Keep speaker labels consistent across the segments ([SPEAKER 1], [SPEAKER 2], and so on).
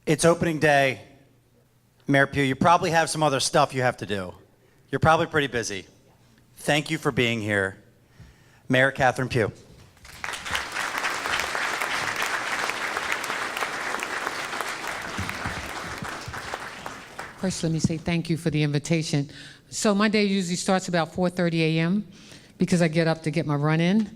[SPEAKER 1] It's opening day. Mayor Pugh, you probably have some other stuff you have to do. You're probably pretty busy. Thank you for being here. Mayor Catherine Pugh.
[SPEAKER 2] First, let me say thank you for the invitation. So my day usually starts about 4:30 a.m. because I get up to get my run in.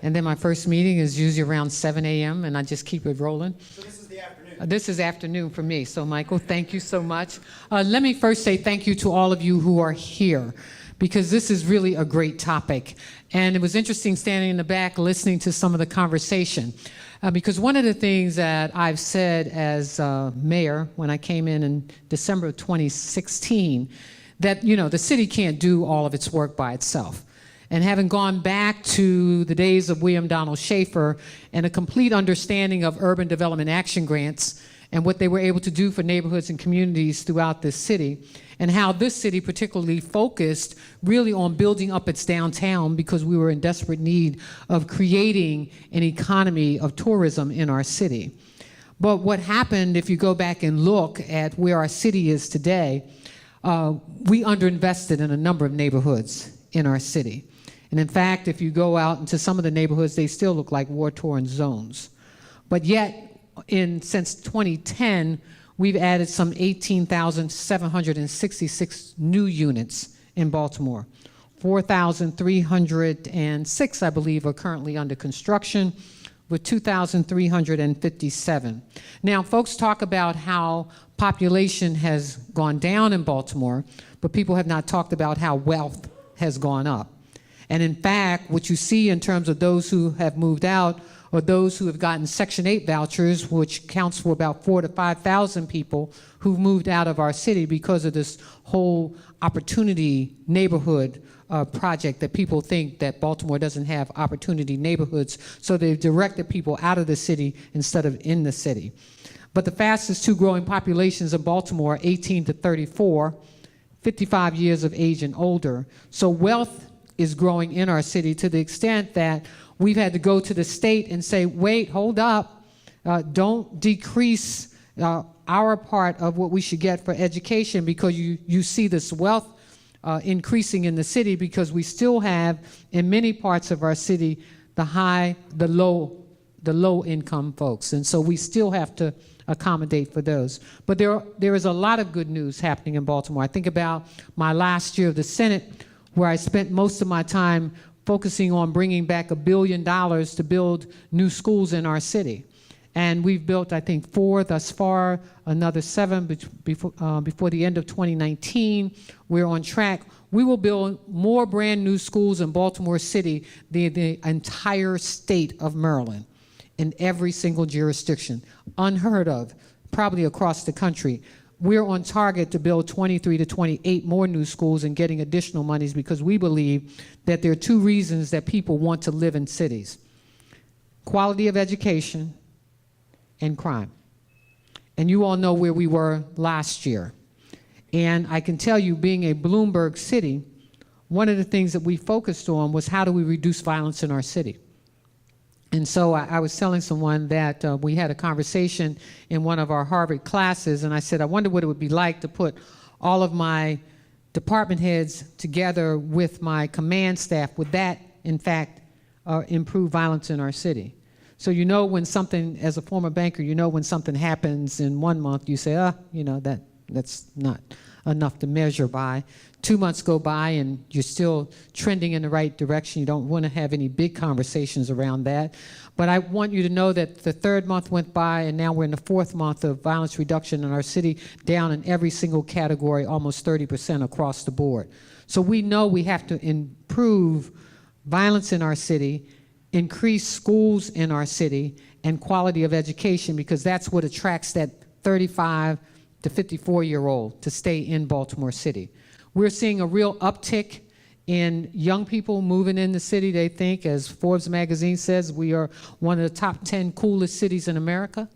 [SPEAKER 2] And then my first meeting is usually around 7 a.m. and I just keep it rolling.
[SPEAKER 1] So this is the afternoon.
[SPEAKER 2] This is afternoon for me. So Michael, thank you so much. Let me first say thank you to all of you who are here, because this is really a great topic. And it was interesting standing in the back listening to some of the conversation. Because one of the things that I've said as mayor when I came in December of 2016, that, you know, the city can't do all of its work by itself. And having gone back to the days of William Donald Schaefer and a complete understanding of urban development action grants and what they were able to do for neighborhoods and communities throughout this city, and how this city particularly focused really on building up its downtown because we were in desperate need of creating an economy of tourism in our city. But what happened, if you go back and look at where our city is today, we underinvested in a number of neighborhoods in our city. And in fact, if you go out into some of the neighborhoods, they still look like war-torn zones. But yet, since 2010, we've added some 18,766 new units in Baltimore. 4,306, I believe, are currently under construction, with 2,357. Now, folks talk about how population has gone down in Baltimore, but people have not talked about how wealth has gone up. And in fact, what you see in terms of those who have moved out or those who have gotten Section 8 vouchers, which counts for about 4,000 to 5,000 people who've moved out of our city because of this whole opportunity neighborhood project that people think that Baltimore doesn't have opportunity neighborhoods, so they've directed people out of the city instead of in the city. But the fastest two growing populations in Baltimore are 18 to 34, 55 years of age and older. So wealth is growing in our city to the extent that we've had to go to the state and say, wait, hold up, don't decrease our part of what we should get for education, because you see this wealth increasing in the city, because we still have in many parts of our city the low income folks, and so we still have to accommodate for those. But there is a lot of good news happening in Baltimore. I think about my last year of the Senate, where I spent most of my time focusing on bringing back $1 billion to build new schools in our city. And we've built, I think, 4 thus far, another 7 before the end of 2019. We're on track. We will build more brand new schools in Baltimore City than the entire state of Maryland, in every single jurisdiction. Unheard of, probably across the country. We're on target to build 23 to 28 more new schools and getting additional monies, because we believe that there are 2 reasons that people want to live in cities: quality of education and crime. And you all know where we were last year. And I can tell you, being a Bloomberg city, one of the things that we focused on was how do we reduce violence in our city. And so I was telling someone that we had a conversation in one of our Harvard classes, and I said, I wonder what it would be like to put all of my department heads together with my command staff. Would that, in fact, improve violence in our city? So you know when something, as a former banker, you know when something happens in 1 month, you say, you know, that's not enough to measure by. 2 months go by and you're still trending in the right direction. You don't want to have any big conversations around that. But I want you to know that the 3rd month went by, and now we're in the 4th month of violence reduction in our city, down in every single category, almost 30% across the board. So we know we have to improve violence in our city, increase schools in our city, and quality of education, because that's what attracts that 35 to 54-year-old to stay in Baltimore City. We're seeing a real uptick in young people moving in the city. They think, as Forbes magazine says, we are one of the top 10 coolest cities in America.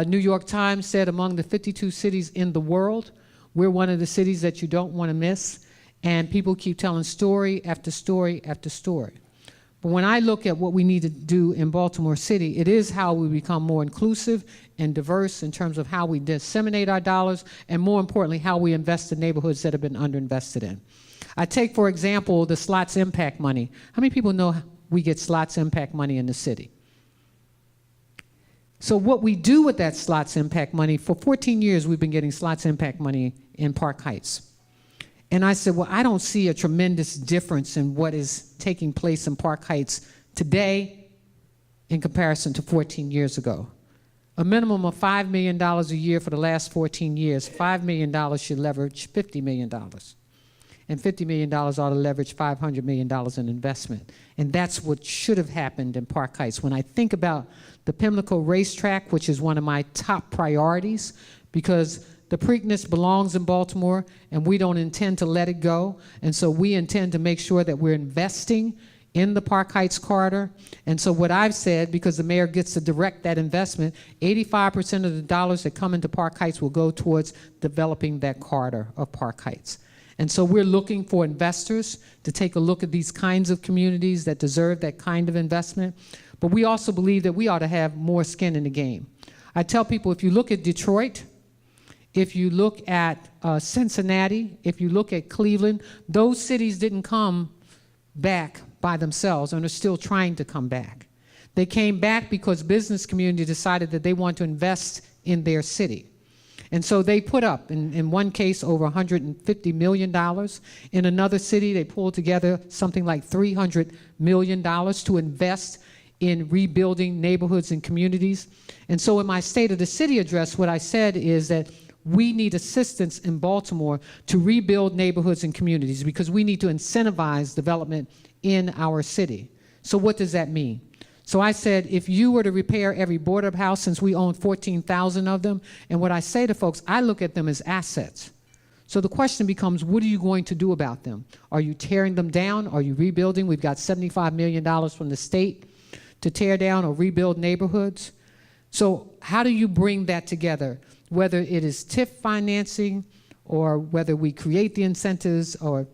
[SPEAKER 2] New York Times said among the 52 cities in the world, we're one of the cities that you don't want to miss. And people keep telling story after story after story. But when I look at what we need to do in Baltimore City, it is how we become more inclusive. and diverse in terms of how we disseminate our dollars, and more importantly, how we invest in neighborhoods that have been underinvested in. I take, for example, the slots impact money. How many people know we get slots impact money in the city? So what we do with that slots impact money, for 14 years we've been getting slots impact money in Park Heights. And I said, well, I don't see a tremendous difference in what is taking place in Park Heights today in comparison to 14 years ago. A minimum of $5 million a year for the last 14 years. $5 million should leverage $50 million. And $50 million ought to leverage $500 million in investment. And that's what should have happened in Park Heights. When I think about the Pimlico racetrack, which is one of my top priorities, because the Preakness belongs in Baltimore, and we don't intend to let it go. And so we intend to make sure that we're investing in the Park Heights corridor. And so what I've said, because the mayor gets to direct that investment, 85% of the dollars that come into Park Heights will go towards developing that corridor of Park Heights. And so we're looking for investors to take a look at these kinds of communities that deserve that kind of investment. But we also believe that we ought to have more skin in the game. I tell people, if you look at Detroit, if you look at Cincinnati, if you look at Cleveland, those cities didn't come back by themselves and are still trying to come back. They came back because business community decided that they want to invest in their city. And so they put up, in one case, over $150 million. In another city, they pulled together something like $300 million to invest in rebuilding neighborhoods and communities. And so in my State of the City address, what I said is that we need assistance in Baltimore to rebuild neighborhoods and communities because we need to incentivize development in our city. So what does that mean? So I said, if you were to repair every border house, since we own 14,000 of them, and what I say to folks, I look at them as assets. So the question becomes, what are you going to do about them? Are you tearing them down? Are you rebuilding? We've got $75 million from the state to tear down or rebuild neighborhoods. So how do you bring that together? Whether it is TIF financing or whether we create the incentives or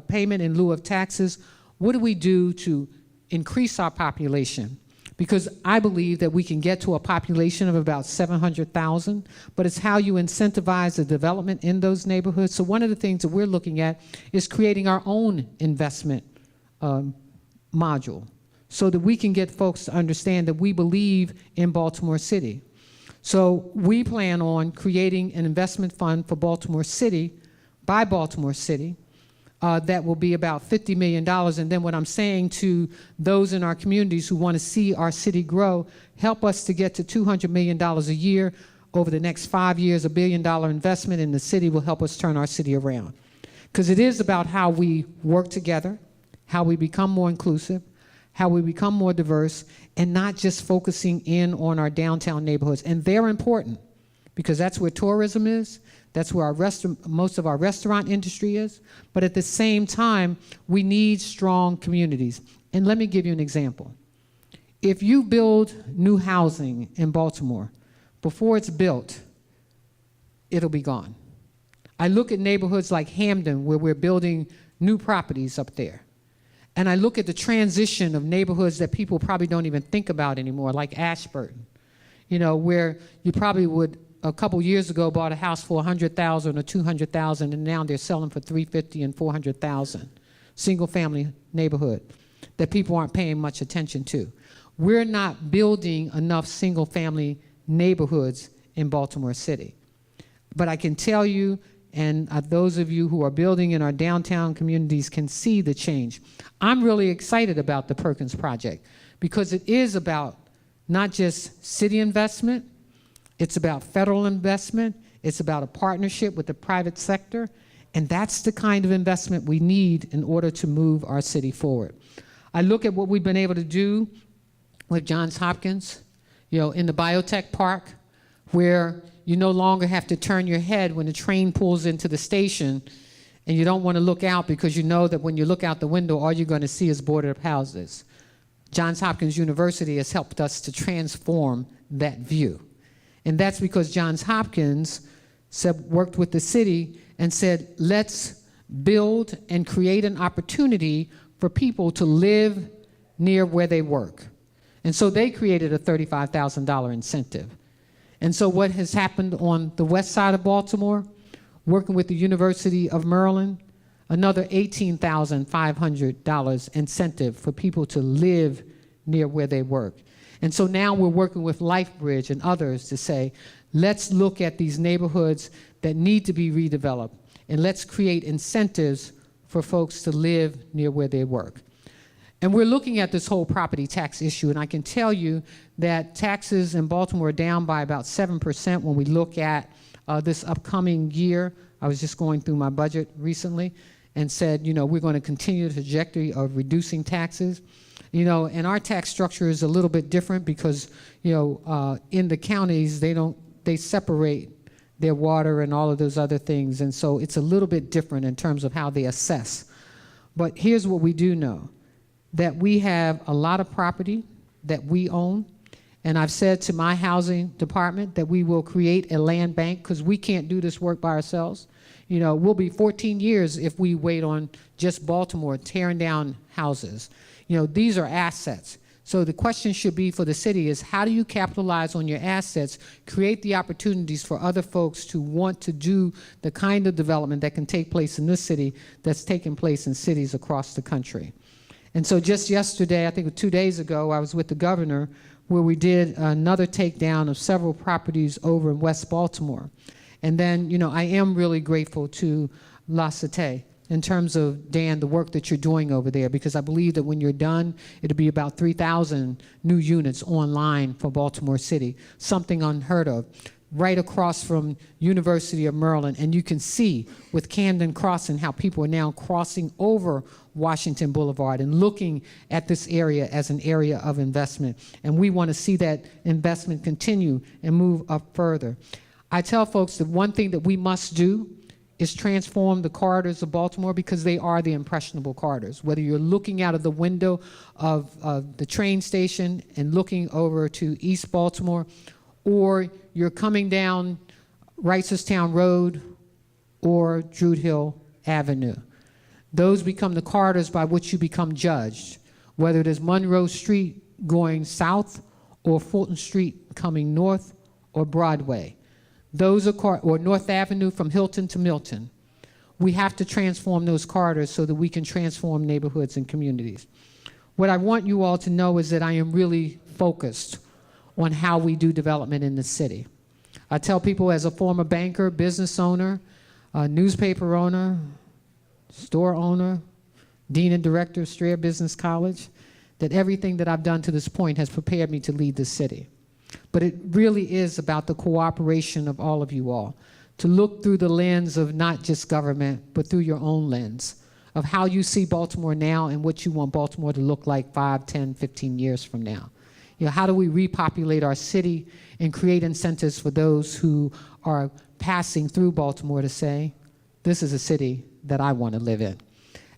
[SPEAKER 2] payment in lieu of taxes, what do we do to increase our population? Because I believe that we can get to a population of about 700,000, but it's how you incentivize the development in those neighborhoods. So one of the things that we're looking at is creating our own investment module so that we can get folks to understand that we believe in Baltimore City. So we plan on creating an investment fund for Baltimore City, by Baltimore City, that will be about $50 million. And then what I'm saying to those in our communities who want to see our city grow, help us to get to $200 million a year over the next 5 years. $1 billion investment in the city will help us turn our city around. Because it is about how we work together, how we become more inclusive, how we become more diverse, and not just focusing in on our downtown neighborhoods. And they're important because that's where tourism is. That's where most of our restaurant industry is. But at the same time, we need strong communities. And let me give you an example. If you build new housing in Baltimore, before it's built, it'll be gone. I look at neighborhoods like Hamden, where we're building new properties up there. And I look at the transition of neighborhoods that people probably don't even think about anymore, like Ashburton, you know, where you probably would a couple years ago bought a house for $100,000 or $200,000, and now they're selling for $350,000 and $400,000. Single family neighborhood that people aren't paying much attention to. We're not building enough single family neighborhoods in Baltimore City. But I can tell you, and those of you who are building in our downtown communities can see the change. I'm really excited about the Perkins Project because it is about not just city investment, it's about federal investment. It's about a partnership with the private sector. And that's the kind of investment we need in order to move our city forward. I look at what we've been able to do with Johns Hopkins, you know, in the biotech park, where you no longer have to turn your head when the train pulls into the station and you don't want to look out because you know that when you look out the window, all you're going to see is boarded up houses. Johns Hopkins University has helped us to transform that view. And that's because Johns Hopkins worked with the city and said, let's build and create an opportunity for people to live near where they work. And so they created a $35,000 incentive. And so what has happened on the west side of Baltimore, working with the University of Maryland, another $18,500 incentive for people to live near where they work. And so now we're working with LifeBridge and others to say, let's look at these neighborhoods that need to be redeveloped, and let's create incentives for folks to live near where they work. And we're looking at this whole property tax issue, and I can tell you that taxes in Baltimore are down by about 7% when we look at this upcoming year. I was just going through my budget recently and said, you know, we're going to continue the trajectory of reducing taxes. You know, and our tax structure is a little bit different because, you know, in the counties, they separate their water and all of those other things. And so it's a little bit different in terms of how they assess. But here's what we do know, that we have a lot of property that we own. And I've said to my housing department that we will create a land bank because we can't do this work by ourselves. You know, we'll be 14 years if we wait on just Baltimore tearing down houses. You know, these are assets. So the question should be for the city is, how do you capitalize on your assets, create the opportunities for other folks to want to do the kind of development that can take place in this city that's taking place in cities across the country. And so just yesterday, I think 2 days ago, I was with the governor where we did another takedown of several properties over in West Baltimore. And then, you know, I am really grateful to La Cité in terms of, Dan, the work that you're doing over there, because I believe that when you're done, it'll be about 3,000 new units online for Baltimore City, something unheard of, right across from University of Maryland. And you can see with Camden Crossing how people are now crossing over Washington Boulevard and looking at this area as an area of investment. And we want to see that investment continue and move up further. I tell folks that one thing that we must do is transform the corridors of Baltimore, because they are the impressionable corridors. Whether you're looking out of the window of the train station and looking over to East Baltimore, or you're coming down Reisterstown Road or Druid Hill Avenue. Those become the corridors by which you become judged, whether it is Monroe Street going south or Fulton Street coming north or Broadway. Those are or North Avenue from Hilton to Milton. We have to transform those corridors so that we can transform neighborhoods and communities. What I want you all to know is that I am really focused on how we do development in the city. I tell people, as a former banker, business owner, newspaper owner, store owner, dean and director of Strayer Business College, that everything that I've done to this point has prepared me to lead this city. But it really is about the cooperation of all of you all, to look through the lens of not just government, but through your own lens of how you see Baltimore now and what you want Baltimore to look like 5, 10, 15 years from now. You know, how do we repopulate our city and create incentives for those who are passing through Baltimore to say, this is a city that I want to live in.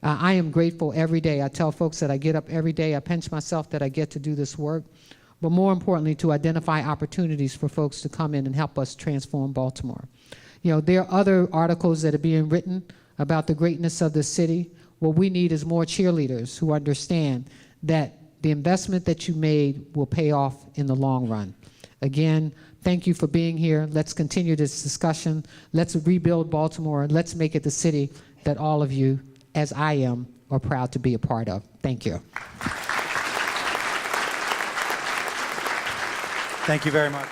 [SPEAKER 2] I am grateful every day. I tell folks that I get up every day, I pinch myself that I get to do this work, but more importantly, to identify opportunities for folks to come in and help us transform Baltimore. You know, there are other articles that are being written about the greatness of the city. What we need is more cheerleaders who understand that the investment that you made will pay off in the long run. Again, thank you for being here. Let's continue this discussion. Let's rebuild Baltimore. Let's make it the city that all of you, as I am, are proud to be a part of. Thank you.
[SPEAKER 1] Thank you very much.